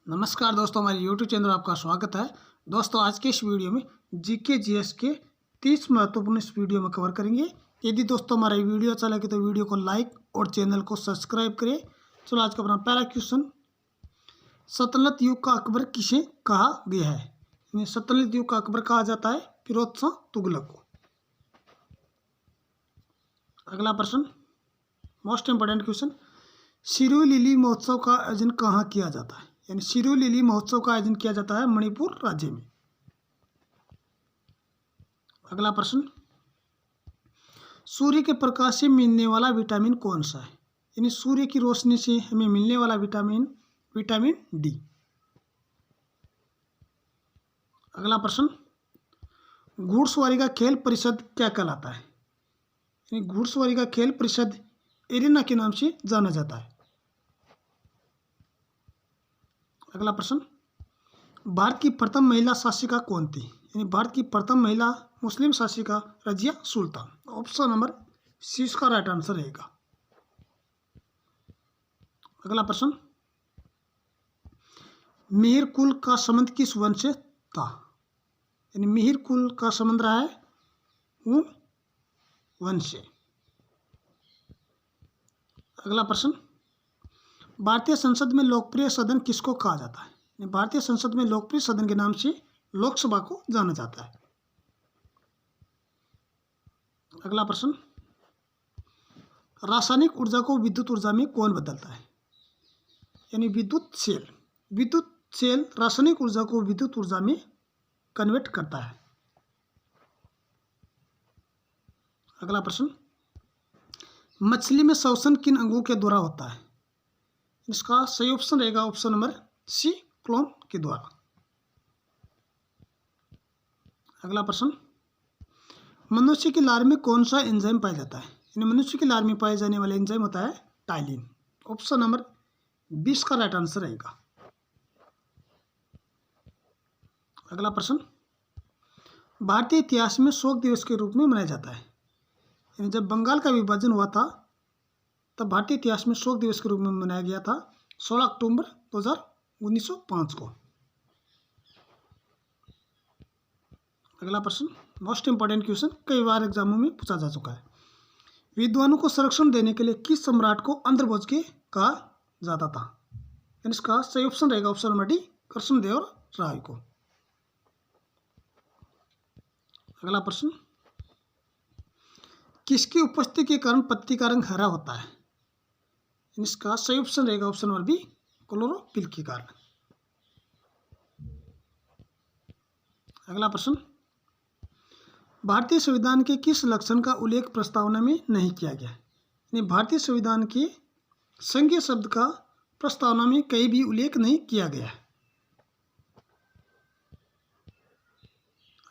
नमस्कार दोस्तों, हमारे YouTube चैनल में आपका स्वागत है। दोस्तों, आज के इस वीडियो में जीके जीएस के 30 महत्वपूर्ण इस वीडियो में कवर करेंगे। यदि दोस्तों हमारा वीडियो अच्छा लगे तो वीडियो को लाइक और चैनल को सब्सक्राइब करें। चलो आज का अपना पहला क्वेश्चन, सल्तनत युग का अकबर किसे कहा गया है? सल्तनत युग का अकबर कहा जाता है फिरोज शाह तुगलक को। अगला प्रश्न, most important question, Sirohi lily महोत्सव का आयोजन कहाँ किया जाता है? यानी सिरोही लिली महोत्सव का आयोजन किया जाता है मणिपुर राज्य में। अगला प्रश्न, सूर्य के प्रकाश से मिलने वाला विटामिन कौन सा है? यानी सूर्य की रोशनी से हमें मिलने वाला विटामिन डी। अगला प्रश्न, घुड़सवारी का खेल परिषद क्या कहलाता है? यानी घुड़सवारी का खेल परिषद एरिना के नाम से जाना जाता है। अगला प्रश्न, भारत की प्रथम महिला शासिका कौन थी? यानी भारत की प्रथम महिला मुस्लिम शासिका Razia Sultan. Option number C इसका राइट आंसर रहेगा। अगला प्रश्न, मिहिर कुल का संबंध किस वंश से था? यानी मिहिर कुल का संबंध रहा है हुन वंश से। अगला प्रश्न, भारतीय संसद में लोकप्रिय सदन किसको कहा जाता है? भारतीय संसद में लोकप्रिय सदन के नाम से लोकसभा को जाना जाता है। अगला प्रश्न, रासायनिक ऊर्जा को विद्युत ऊर्जा में कौन बदलता है? यानी विद्युत सेल रासायनिक ऊर्जा को विद्युत ऊर्जा में कन्वर्ट करता है। अगला प्रश्न, मछली में श्वसन किन अंगों के द्वारा होता है? इसका सही ऑप्शन रहेगा ऑप्शन नंबर सी, क्लोम के द्वारा। अगला प्रश्न, मनुष्य की लार में कौन सा एंजाइम पाया जाता है? यानी मनुष्य की लार में पाए जाने वाला एंजाइम होता है टाइलिन। ऑप्शन नंबर 20 का राइट आंसर रहेगा। अगला प्रश्न, भारतीय इतिहास में शोक दिवस के रूप में मनाया जाता है। यानी जब बंगाल का विभाजन हुआ था तब भारतीय इतिहास में शोक दिवस के रूप में मनाया गया था 16 अक्टूबर 1905 को। अगला प्रश्न, मोस्ट इंपोर्टेंट क्वेश्चन, कई बार एग्जामों में पूछा जा चुका है। विद्वानों को संरक्षण देने के लिए किस सम्राट को अंध्रभोज के कहा जाता था? यानी इसका सही ऑप्शन रहेगा ऑप्शन नंबर डी, कृष्णदेव राय को। अगला प्रश्न, किसकी उपस्थिति के कारण पत्ती का रंग हरा होता है? इसका सही ऑप्शन रहेगा ऑप्शन नंबर बी, क्लोरोफिल के कारण। अगला प्रश्न, भारतीय संविधान के किस लक्षण का उल्लेख प्रस्तावना में नहीं किया गया? यानी भारतीय संविधान के संघीय शब्द का प्रस्तावना में कहीं भी उल्लेख नहीं किया गया है।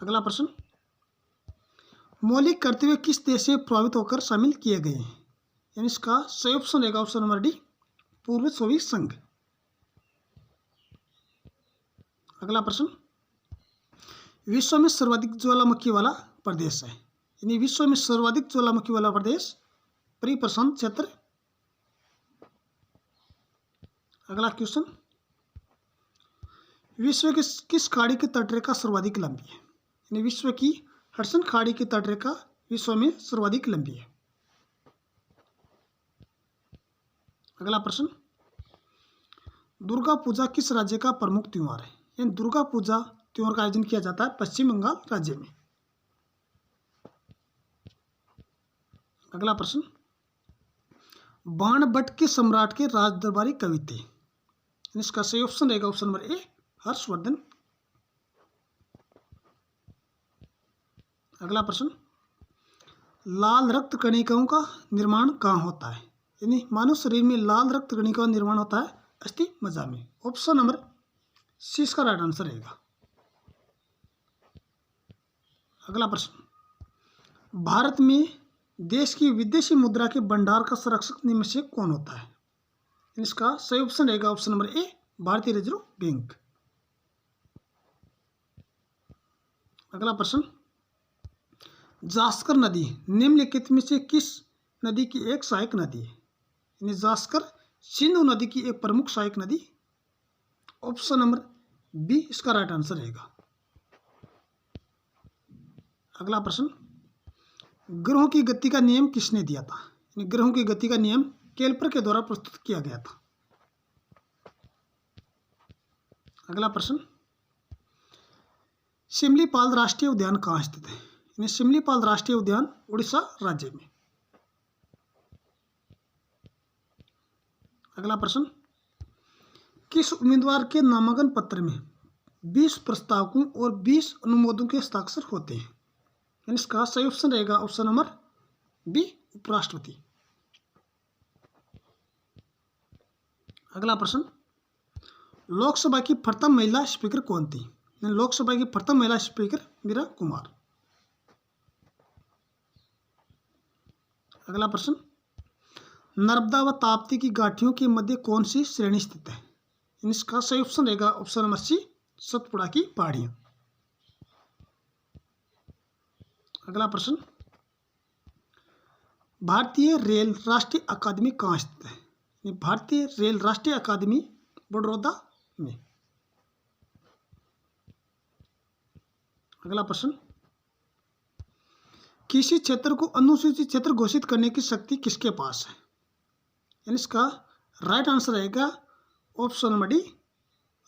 अगला प्रश्न, मौलिक कर्तव्य किस देश से प्रभावित होकर शामिल किए गए हैं? यानी इसका सही ऑप्शन रहेगा ऑप्शन नंबर डी, पूर्व सोवियत संघ। अगला प्रश्न, विश्व में सर्वाधिक ज्वालामुखी वाला प्रदेश है? यानी विश्व में सर्वाधिक ज्वालामुखी वाला प्रदेश परिप्रशांत क्षेत्र। अगला क्वेश्चन, विश्व की किस खाड़ी की तटरेखा सर्वाधिक लंबी है? यानी विश्व की हडसन खाड़ी की तटरेखा विश्व में सर्वाधिक लंबी है। अगला प्रश्न, दुर्गा पूजा किस राज्य का प्रमुख त्योहार है? यानी दुर्गा पूजा त्योहार का आयोजन किया जाता है पश्चिम बंगाल राज्य में। अगला प्रश्न, बाणभट्ट के सम्राट के राजदरबारी कवि थे? इसका सही ऑप्शन रहेगा ऑप्शन नंबर ए, हर्षवर्धन। अगला प्रश्न, लाल रक्त कणिकाओं का निर्माण कहाँ होता है? यानी मानव शरीर में लाल रक्त कणिकाओं का निर्माण होता है अस्थि मज्जा में। ऑप्शन नंबर सी इसका राइट आंसर रहेगा। अगला प्रश्न, भारत में देश की विदेशी मुद्रा के भंडार का संरक्षक निम्न से कौन होता है? इसका सही ऑप्शन रहेगा ऑप्शन नंबर ए, भारतीय रिजर्व बैंक। अगला प्रश्न, जास्कर नदी निम्नलिखित में से किस नदी की एक सहायक नदी है? यानी जास्कर सिंधु नदी की एक प्रमुख सहायक नदी ऑप्शन नंबर बी इसका राइट आंसर रहेगा। अगला प्रश्न, ग्रहों की गति का नियम किसने दिया था? यानी ग्रहों की गति का नियम केल्पर के द्वारा प्रस्तुत किया गया था। अगला प्रश्न, शिमलीपाल राष्ट्रीय उद्यान कहाँ स्थित है? यानी शिमलीपाल राष्ट्रीय उद्यान उड़ीसा राज्य में। अगला प्रश्न, किस उम्मीदवार के नामांकन पत्र में 20 प्रस्तावकों और 20 अनुमोदकों के हस्ताक्षर होते हैं? यानी इसका सही ऑप्शन रहेगा ऑप्शन नंबर बी, उपराष्ट्रपति। अगला प्रश्न, लोकसभा की प्रथम महिला स्पीकर कौन थी? लोकसभा की प्रथम महिला स्पीकर मीरा कुमार। अगला प्रश्न, नर्मदा व ताप्ती की घाटियों के मध्य कौन सी श्रेणी स्थित है? इसका सही ऑप्शन रहेगा ऑप्शन नंबर सी, सतपुड़ा की पहाड़ियां। अगला प्रश्न, भारतीय रेल राष्ट्रीय अकादमी कहाँ स्थित है? भारतीय रेल राष्ट्रीय अकादमी बड़ौदा में। अगला प्रश्न, किसी क्षेत्र को अनुसूचित क्षेत्र घोषित करने की शक्ति किसके पास है? यानी इसका राइट आंसर रहेगा ऑप्शन नंबर डी,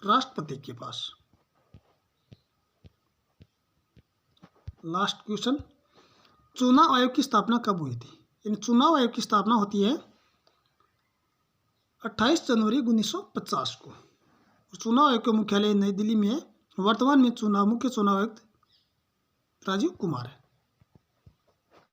राष्ट्रपति के पास। लास्ट क्वेश्चन, चुनाव आयोग की स्थापना कब हुई थी? यानी चुनाव आयोग की स्थापना होती है 28 जनवरी 1950 को। चुनाव आयोग का मुख्यालय नई दिल्ली में है। वर्तमान में मुख्य चुनाव आयुक्त राजीव कुमार है।